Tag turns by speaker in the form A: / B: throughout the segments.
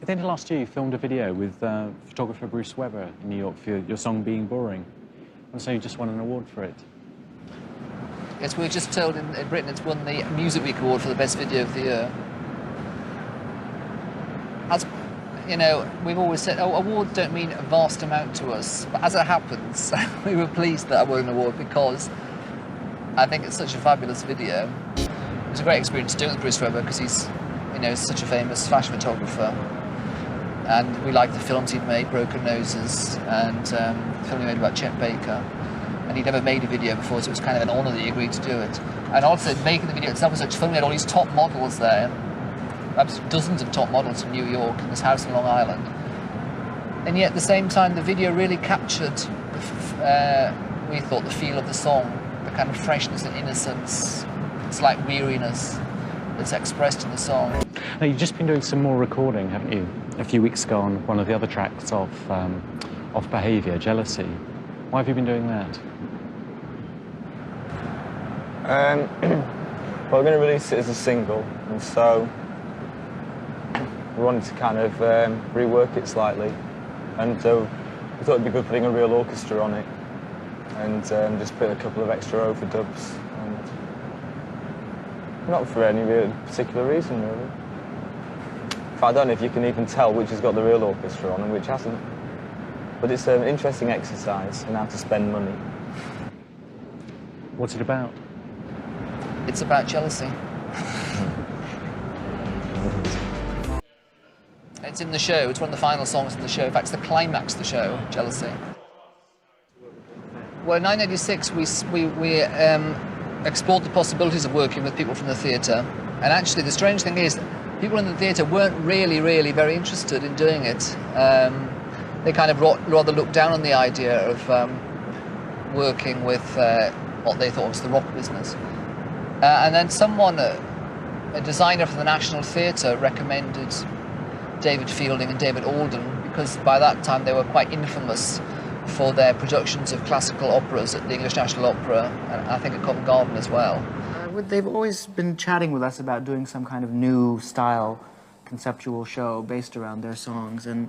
A: At the end of last year, you filmed a video with photographer Bruce Weber in New York for your song Being Boring. And so you just won an award for it.
B: Yes, we were just told in Britain it's won the Music Week Award for the best video of the year. As you know, we've always said, oh, awards don't mean a vast amount to us. But as it happens, we were pleased that I won an award because I think it's such a fabulous video. It was a great experience doing it with Bruce Weber because he's, you know, such a famous fashion photographer. And we liked the films he'd made, Broken Noses, and the film he made about Chet Baker. And he'd never made a video before, so it was kind of an honour that he agreed to do it. And also, making the video itself was such fun. We had all these top models there, perhaps dozens of top models from New York in this house in Long Island. And yet, at the same time, the video really captured, we thought, the feel of the song, the kind of freshness and innocence, slight weariness that's expressed in the song.
A: Now, you've just been doing some more recording, haven't you? A few weeks ago on one of the other tracks of Behaviour, Jealousy. Why have you been doing that?
C: Well, we're going to release it as a single, and so we wanted to kind of rework it slightly, and we thought it'd be good putting a real orchestra on it, and just put a couple of extra overdubs, and not for any real particular reason, really. I don't know if you can even tell which has got the real orchestra on and which hasn't. But it's an interesting exercise in how to spend money.
A: What's it about?
B: It's about jealousy. It's in the show. It's one of the final songs in the show. In fact, it's the climax of the show, Jealousy. Well, in 1986, we explored the possibilities of working with people from the theatre. And actually, the strange thing is, people in the theatre weren't really very interested in doing it. They kind of rather looked down on the idea of working with what they thought was the rock business. And then someone, a designer from the National Theatre, recommended David Fielding and David Alden because by that time they were quite infamous for their productions of classical operas at the English National Opera, and I think at Covent Garden as well.
D: They've always been chatting with us about doing some kind of new style conceptual show based around their songs and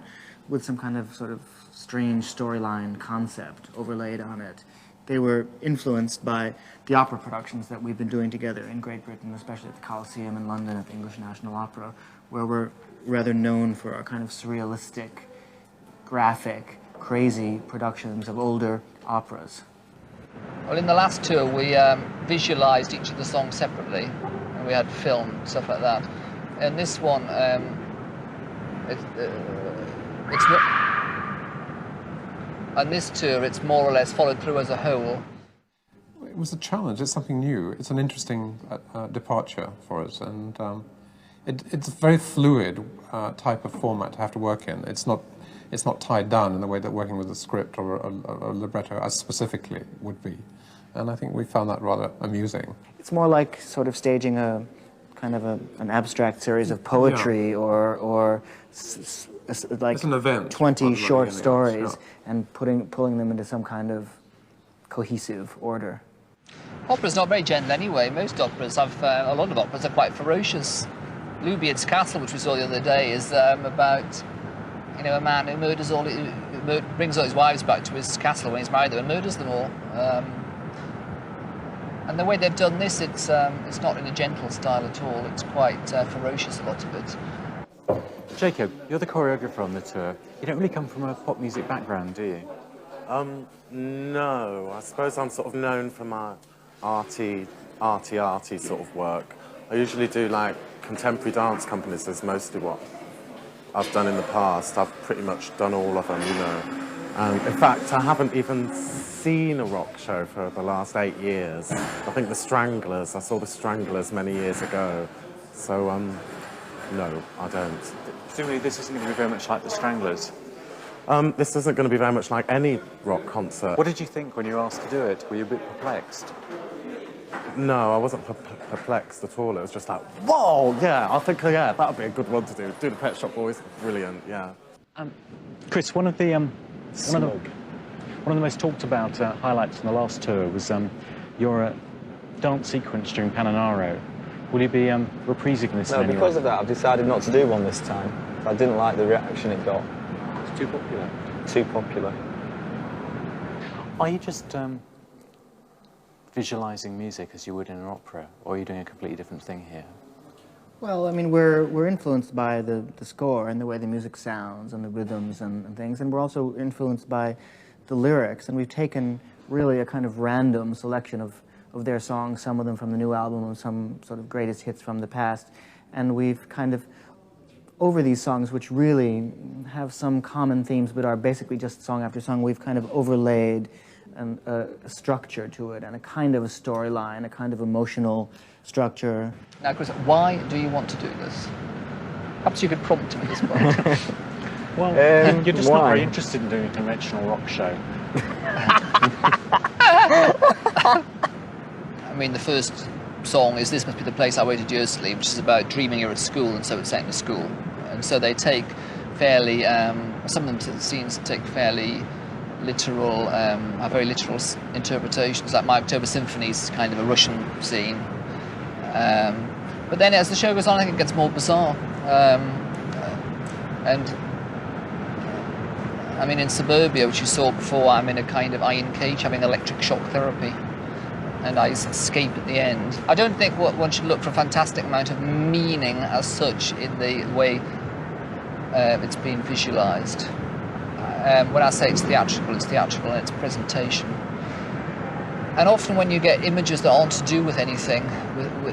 D: with some kind of sort of strange storyline concept overlaid on it. They were influenced by the opera productions that we've been doing together in Great Britain, especially at the Coliseum in London at the English National Opera, where we're rather known for our kind of surrealistic, graphic, crazy productions of older operas.
B: Well, in the last tour, we visualised each of the songs separately, and we had film, stuff like that. And this one, on this tour, it's more or less followed through as a whole.
E: It was a challenge. It's something new. It's an interesting departure for us, and it's a very fluid type of format to have to work in. It's not tied down in the way that working with a script or a libretto as specifically would be. And I think we found that rather amusing.
D: It's more like sort of staging a kind of an abstract series of poetry, yeah, or like
E: it's an event,
D: 20 short stories, yeah, and pulling them into some kind of cohesive order.
B: Opera's not very gentle anyway. Most operas have, a lot of operas are quite ferocious. Lubeard's Castle, which we saw the other day, is about, you know, a man who brings all his wives back to his castle when he's married them and murders them all. And the way they've done this, it's not in a gentle style at all. It's quite ferocious, a lot of it.
A: Jacob, you're the choreographer on the tour. You don't really come from a pop music background, do you?
F: No. I suppose I'm sort of known for my arty sort of work. I usually do, like, contemporary dance companies. Is mostly what I've done in the past. I've pretty much done all of them, you know. In fact, I haven't even seen a rock show for the last 8 years. I think the Stranglers, I saw the Stranglers many years ago. So, no, I don't.
A: Presumably this isn't going to be very much like the Stranglers.
F: This isn't going to be very much like any rock concert.
A: What did you think when you were asked to do it? Were you a bit perplexed?
F: No, I wasn't perplexed at all. It was just like, whoa, yeah, I think, yeah, that would be a good one to do. Do the Pet Shop Boys, brilliant, yeah.
A: Chris, one of the most talked about highlights from the last tour was your dance sequence during Paninaro. Will you be reprising this in any way?
C: No, because of that, I've decided not to do one this time. I didn't like the reaction it got.
A: It's too popular.
C: Too popular.
A: Are you just visualising music as you would in an opera, or are you doing a completely different thing here?
D: Well, I mean, we're influenced by the score and the way the music sounds and the rhythms and things, and we're also influenced by the lyrics, and we've taken really a kind of random selection of their songs, some of them from the new album and some sort of greatest hits from the past, and we've kind of, over these songs, which really have some common themes but are basically just song after song, we've kind of overlaid a structure to it and a kind of a storyline, a kind of emotional structure.
B: Now, Chris, why do you want to do this? Perhaps you could prompt him at this point.
A: Well, you're just not
C: why?
A: very interested in doing a conventional rock show.
B: I mean, the first song is This Must Be the Place I Waited Years to Leave, which is about dreaming you're at school, and so it's set in a school. And so they take fairly, some of them scenes take fairly literal, have very literal interpretations, like My October Symphony is kind of a Russian scene. But then as the show goes on, I think it gets more bizarre. And I mean, in Suburbia, which you saw before, I'm in a kind of iron cage having electric shock therapy, and I escape at the end. I don't think one should look for a fantastic amount of meaning as such in the way it's being visualised. When I say it's theatrical in its presentation. And often when you get images that aren't to do with anything,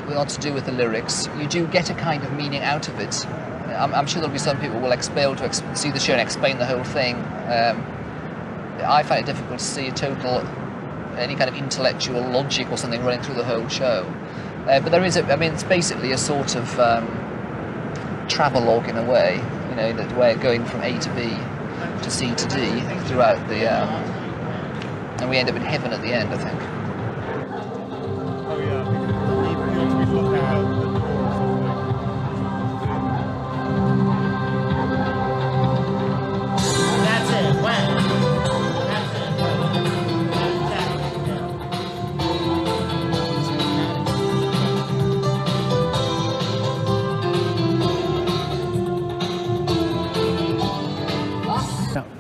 B: not to do with the lyrics, you do get a kind of meaning out of it. I'm sure there'll be some people who will be able to see the show and explain the whole thing. I find it difficult to see any kind of intellectual logic or something running through the whole show. But there is, it's basically a sort of travelogue in a way, you know, the way of going from A to B to C to D throughout the, and we end up in heaven at the end, I think.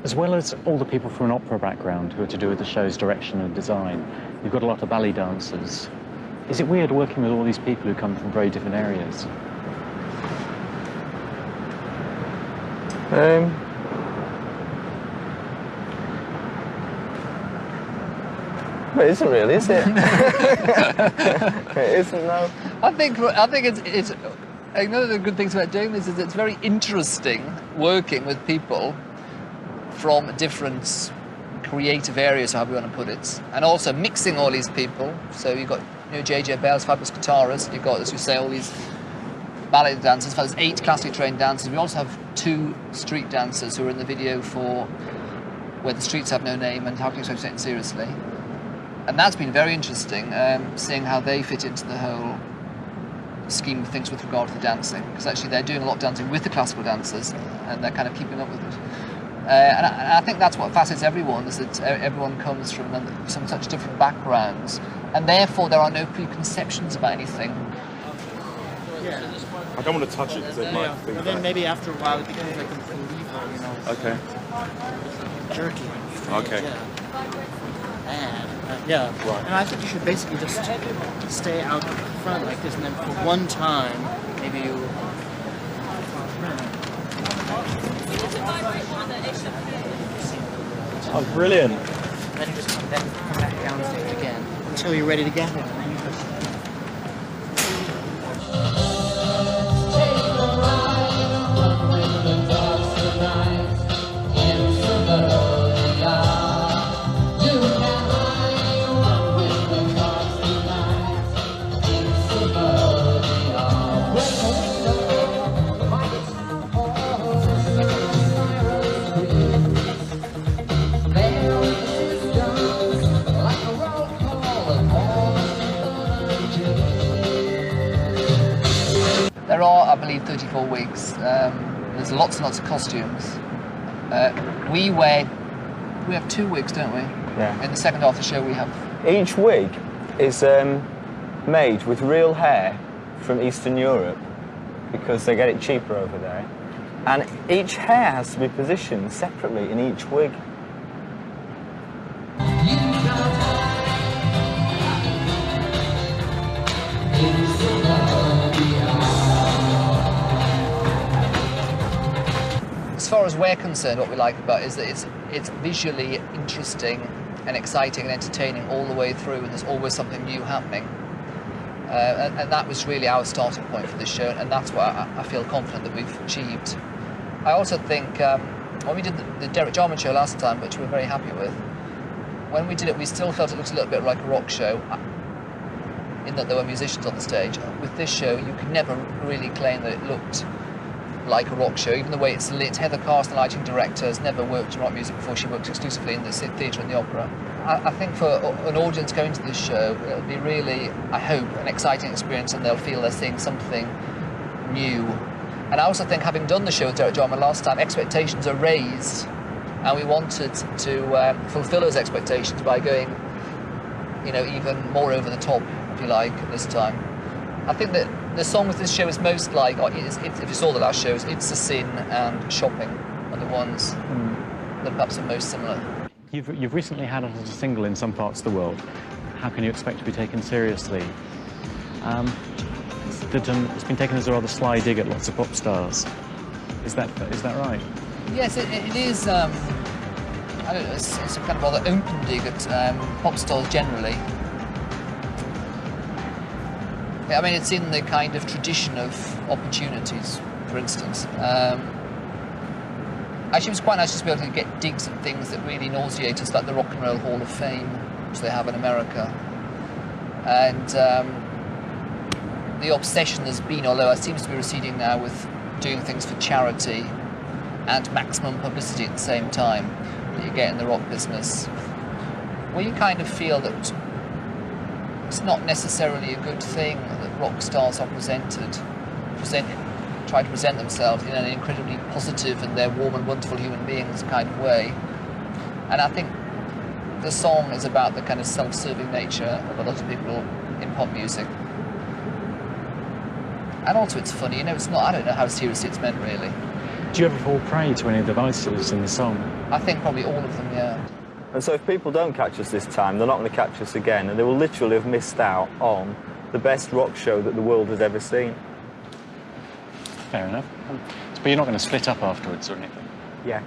A: As well as all the people from an opera background who are to do with the show's direction and design, you've got a lot of ballet dancers. Is it weird working with all these people who come from very different areas?
C: It isn't really, is it? It isn't, no.
B: I think it's one of the good things about doing this is it's very interesting working with people from different creative areas, however you want to put it, and also mixing all these people. So you've got, you know, J.J. Bell's fabulous guitarist, you've got, as you say, all these ballet dancers. There's 8 classically trained dancers. We also have 2 street dancers who are in the video for Where the Streets Have No Name and How Can You Expect to Take It Seriously. And that's been very interesting, seeing how they fit into the whole scheme of things with regard to the dancing, because actually they're doing a lot of dancing with the classical dancers and they're kind of keeping up with it. And I think that's what fascinates everyone, is that everyone comes from some such different backgrounds, and therefore there are no preconceptions about anything.
F: I don't want to touch it because it might think
G: But then
F: that.
G: maybe after a while it becomes like a believer, you know.
F: Okay.
G: Jerky.
F: Okay.
G: Yeah. And, yeah.
F: Right.
G: And I think you should basically just stay out front like this, and then for one time, maybe you.
C: Oh, brilliant.
G: Then you just come back down stage again until you're ready to get it.
B: There are, I believe, 34 wigs. There's lots and lots of costumes. We have 2 wigs, don't we?
C: Yeah.
B: In the second half of the show we have.
C: Each wig is made with real hair from Eastern Europe because they get it cheaper over there. And each hair has to be positioned separately in each wig.
B: As far as we're concerned, what we like about it is that it's visually interesting and exciting and entertaining all the way through, and there's always something new happening. And that was really our starting point for this show, and that's what I feel confident that we've achieved. I also think when we did the Derek Jarman show last time, which we were very happy with, when we did it, we still felt it looked a little bit like a rock show, in that there were musicians on the stage. With this show, you could never really claim that it looked like a rock show, even the way it's lit. Heather Carson, the lighting director, has never worked in rock music before. She worked exclusively in the theatre and the opera. I think for an audience going to this show, it'll be really, I hope, an exciting experience, and they'll feel they're seeing something new. And I also think, having done the show with Derek Jarman last time, expectations are raised, and we wanted to fulfil those expectations by going, even more over the top, if you like, this time. I think that the songs this show is most like, if you saw the last shows, It's a Sin and Shopping are the ones that perhaps are most similar.
A: You've recently had it as a single in some parts of the world. How can you expect to be taken seriously? It's been taken as a rather sly dig at lots of pop stars. Is that right?
B: Yes, it is. I don't know. It's a kind of rather open dig at pop stars generally. I mean, it's in the kind of tradition of Opportunities, for instance. Actually, it was quite nice to be able to get digs at things that really nauseate us, like the Rock and Roll Hall of Fame, which they have in America. And the obsession there's been, although it seems to be receding now, with doing things for charity and maximum publicity at the same time that you get in the rock business, where you kind of feel that it's not necessarily a good thing that rock stars are try to present themselves in an incredibly positive and they're warm and wonderful human beings kind of way. And I think the song is about the kind of self-serving nature of a lot of people in pop music. And also it's funny, it's not, I don't know how seriously it's meant really.
A: Do you ever fall prey to any of the vices in the song?
B: I think probably all of them, yeah.
C: And so if people don't catch us this time, they're not going to catch us again, and they will literally have missed out on the best rock show that the world has ever seen.
A: Fair enough. But you're not going to split up afterwards or anything?
C: Yeah.